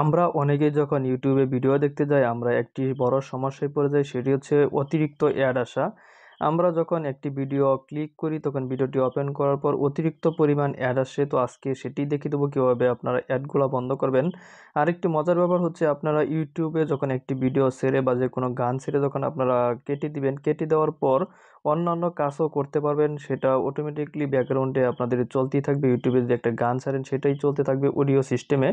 আমরা অনেকেই যখন ইউটিউবে ভিডিও দেখতে যাই আমরা একটি বড় সমস্যায় পড়ে যাই, সেটি হচ্ছে অতিরিক্ত অ্যাড আসা। আমরা যখন একটি ভিডিও ক্লিক করি তখন ভিডিওটি ওপেন করার পর অতিরিক্ত পরিমাণ অ্যাড আসে। তো আজকে সেটি দেখিয়ে দেবো কীভাবে আপনারা অ্যাডগুলো বন্ধ করবেন। আরেকটি মজার ব্যাপার হচ্ছে, আপনারা ইউটিউবে যখন একটি ভিডিও ছেড়ে বা যে কোনো গান ছেড়ে যখন আপনারা কেটে দিবেন, কেটে দেওয়ার পর অন্যান্য কাজও করতে পারবেন। সেটা অটোমেটিকলি ব্যাকগ্রাউন্ডে আপনাদের চলতেই থাকবে। ইউটিউবে যে একটা গান ছাড়েন সেটাই চলতে থাকবে অডিও সিস্টেমে।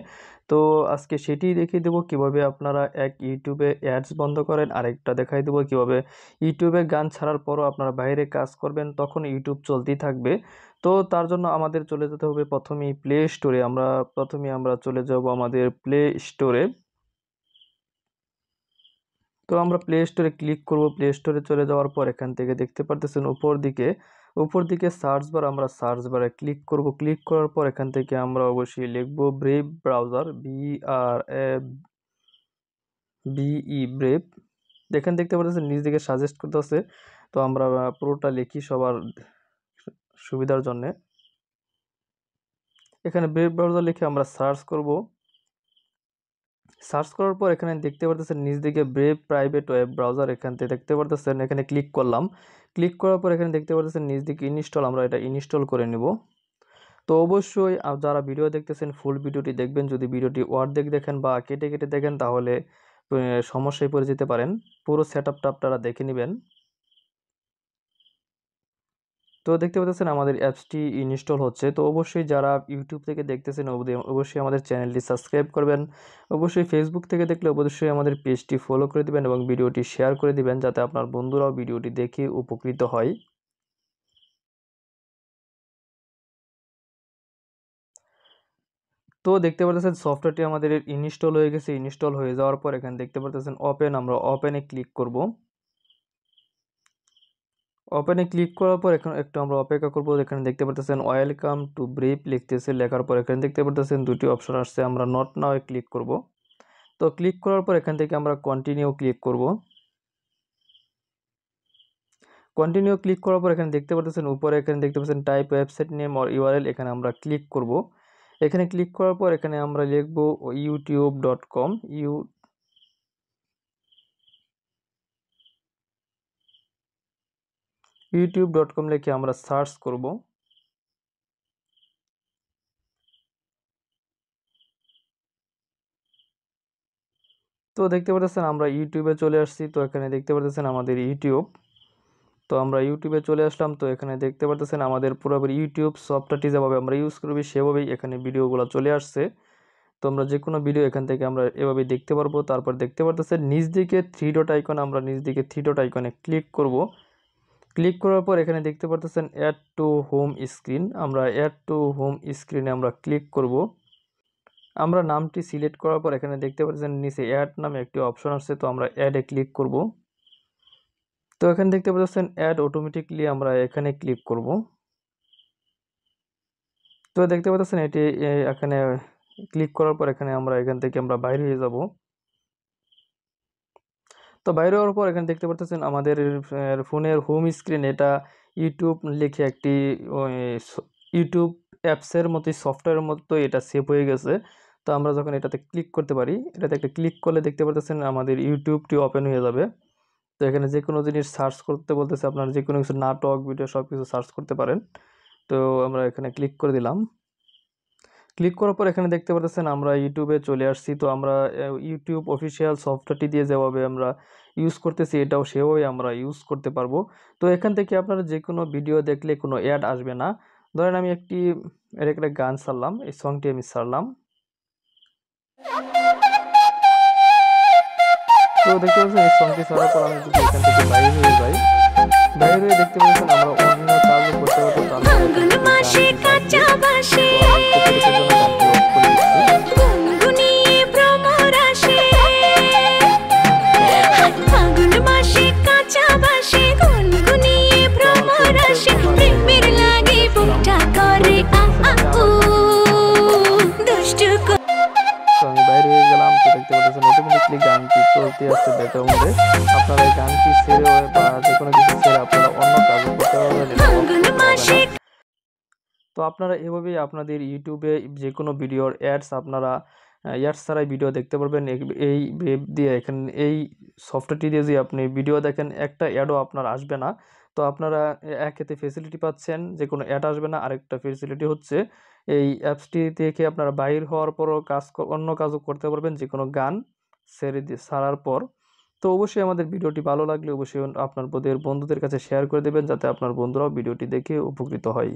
তো আজকে সেটিই দেখিয়ে দেবো কিভাবে আপনারা এক ইউটিউবে অ্যাডস বন্ধ করেন, আরেকটা দেখাই দেবো কিভাবে ইউটিউবে গান ছাড়ার পরও আপনারা বাইরে কাজ করবেন তখন ইউটিউব চলতেই থাকবে। তো তার জন্য আমাদের চলে যেতে হবে প্রথমেই প্লে স্টোরে। আমরা চলে যাব আমাদের প্লে স্টোরে। তো আমরা প্লে স্টোরে ক্লিক করব। প্লে স্টোরে চলে যাওয়ার পর এখান থেকে দেখতে পারতেছেন উপর দিকে সার্চ বার, আমরা সার্চ বারে ক্লিক করব। ক্লিক করার পর এখান থেকে আমরা অবশ্যই লিখব ব্রেভ ব্রাউজার, BRAVE। দেখেন, দেখতে পাচ্ছেন নিজ দিকে সাজেস্ট করতেছে। তো আমরা পুরোটা লিখি সবার সুবিধার জন্য। এখানে ব্রেভ ব্রাউজার লিখে আমরা সার্চ করব। সার্চ করার পর এখানে দেখতে পারতেছেন নিচ দিকে ব্রেভ প্রাইভেট ওয়েব ব্রাউজার, এখান থেকে দেখতে পারতেছেন। এখানে ক্লিক করলাম। ক্লিক করার পর এখানে দেখতে পারতেছেন নিচ দিকে ইনস্টল, আমরা এটা ইনস্টল করে নেব। তো অবশ্যই যারা ভিডিও দেখতেছেন ফুল ভিডিওটি দেখবেন। যদি ভিডিওটি অর্ধেক দেখেন বা কেটে কেটে দেখেন তাহলে সমস্যায় পড়ে যেতে পারেন। পুরো সেটআপটা আপনারা দেখে নেবেন। তো দেখতে পাচ্ছেন আমাদের অ্যাপসটি ইনস্টল হচ্ছে। তো অবশ্যই যারা ইউটিউব থেকে দেখতেছেন অবশ্যই আমাদের চ্যানেলটি সাবস্ক্রাইব করবেন। অবশ্যই ফেসবুক থেকে দেখলে অবশ্যই আমাদের পেজটি ফলো করে দিবেন এবং ভিডিওটি শেয়ার করে দিবেন যাতে আপনার বন্ধুরাও ভিডিওটি দেখে উপকৃত হয়। তো দেখতে পাচ্ছেন সফটওয়্যারটি আমাদের ইনস্টল হয়ে গেছে। ইনস্টল হয়ে যাওয়ার পর এখানে দেখতে পাচ্ছেন ওপেন, আমরা ওপেনে ক্লিক করব। ওপেনে ক্লিক করার পর এখন একটু আমরা অপেক্ষা করব। এখানে দেখতে পাচ্ছেন ওয়েলকাম টু ব্রিফ লিখতেছে, লেখার পর এখানে দেখতে পাচ্ছেন দুটি অপশন আসছে, আমরা নট নাও এ ক্লিক করব। তো ক্লিক করার পর এখান থেকে আমরা কন্টিনিউ ক্লিক করব। কন্টিনিউ ক্লিক করার পর এখানে দেখতে পাচ্ছেন উপরে এখানে দেখতে পাচ্ছেন type website name or URL, এখানে আমরা ক্লিক করব। এখানে ক্লিক করার পর এখানে আমরা লিখব youtube.com, youtube.com লিখে আমরা সার্চ করব। তো দেখতে পাচ্ছেন আমরা ইউটিউবে চলে আসছি। তো এখানে দেখতে পাচ্ছেন আমাদের ইউটিউব। তো আমরা ইউটিউবে চলে আসলাম। তো এখানে দেখতে পাচ্ছেন আমাদের পুরোপুরি ইউটিউব সফটওয়্যারটি যেভাবে আমরা ইউজ করবি সেভাবেই এখানে ভিডিওগুলো চলে আসছে। তো আমরা যে কোনো ভিডিও এখান থেকে আমরা এভাবে দেখতে পারবো। তারপর দেখতে পারতেছেন নিচ দিকে থ্রি ডট আইকন, আমরা নিচ দিকে থ্রি ডট আইকনে ক্লিক করব। ক্লিক করার পর এখানে দেখতে পারতেছেন অ্যাড টু হোম স্ক্রিন, আমরা অ্যাড টু হোম স্ক্রিনে আমরা ক্লিক করব। আমরা নামটি সিলেক্ট করার পর এখানে দেখতে পাচ্ছেন নিচে অ্যাড নামে একটি অপশন আসছে, তো আমরা অ্যাডে ক্লিক করব। তো এখানে দেখতে পাচ্ছেন অ্যাড অটোমেটিকলি, আমরা এখানে ক্লিক করব। তো দেখতে পাচ্ছেন এটি এখানে ক্লিক করার পর এখান থেকে আমরা বাইরে হয়ে যাব। তো বাইরে হওয়ার পর এখানে দেখতে পাচ্ছেন আমাদের ফোনের হোম স্ক্রিন এটা ইউটিউব লিখে একটি ইউটিউব অ্যাপসের মতোই সফটওয়্যারের মতো এটা সেভ হয়ে গেছে। তো আমরা যখন এটাতে ক্লিক করতে পারি, এটাতে একটা ক্লিক করলে দেখতে পাচ্ছেন আমাদের ইউটিউবটি ওপেন হয়ে যাবে। তো এখানে যে কোনো জিনিস সার্চ করতে বলতেছে, আপনারা যে কোনো কিছু নাটক ভিডিও সব কিছু সার্চ করতে পারেন। তো আমরা এখানে ক্লিক করে দিলাম। ক্লিক করার পর এখানে দেখতে পাচ্ছেন আমরা ইউটিউবে চলে আসছি। তো আমরা ইউটিউব অফিসিয়াল সফটওয়্যারটি দিয়ে যেভাবে আমরা ইউজ করতেছি এটাও সেভাবে আমরা ইউজ করতে পারবো। তো এখান থেকে আপনারা যে কোনো ভিডিও দেখলে কোনো অ্যাড আসবে না। ধরেন আমি একটা গান ছাড়লাম, এই সংটি আমি ছাড়লাম। তো দেখতে পাচ্ছেন এই সংটি ছাড়ার পর আমি যদি এখান থেকে বাইরে হয়ে যাই, বাইরে হয়ে দেখতে পাচ্ছেন আমরা অন্য কাজও করতে পারবো। তো আমি বাইরে হয়ে গেলাম। তো দেখতে পাচ্ছেন অটোমেটিকলি গানটি চলতে আসছে ব্যাকগ্রাউন্ডে। আপনারা এই গানটি ছেড়ে বা যে কোনো কিছু ছেড়ে আপনারা অন্য কাজ করতে পারবেন। তো আপনারা এভাবেই আপনাদের ইউটিউবে যে কোনো ভিডিওর অ্যাডস আপনারা অ্যাডস ছাড়াই ভিডিও দেখতে পারবেন। এই ওয়েব দিয়ে এই সফটওয়্যারটি দিয়ে যদি আপনি ভিডিও দেখেন একটা অ্যাডও আপনার আসবে না। তো আপনারা একেতে ফেসিলিটি পাচ্ছেন যে কোনো অ্যাড আসবে না। আরেকটা ফেসিলিটি হচ্ছে এই অ্যাপসটি থেকে আপনারা বাহির হওয়ার পরও অন্য কাজও করতে পারবেন যেকোনো গান ছাড়ার পর। তো অবশ্যই আমাদের ভিডিওটি ভালো লাগলে অবশ্যই আপনার বন্ধুদের কাছে শেয়ার করে দেবেন যাতে আপনার বন্ধুরাও ভিডিওটি দেখে উপকৃত হয়।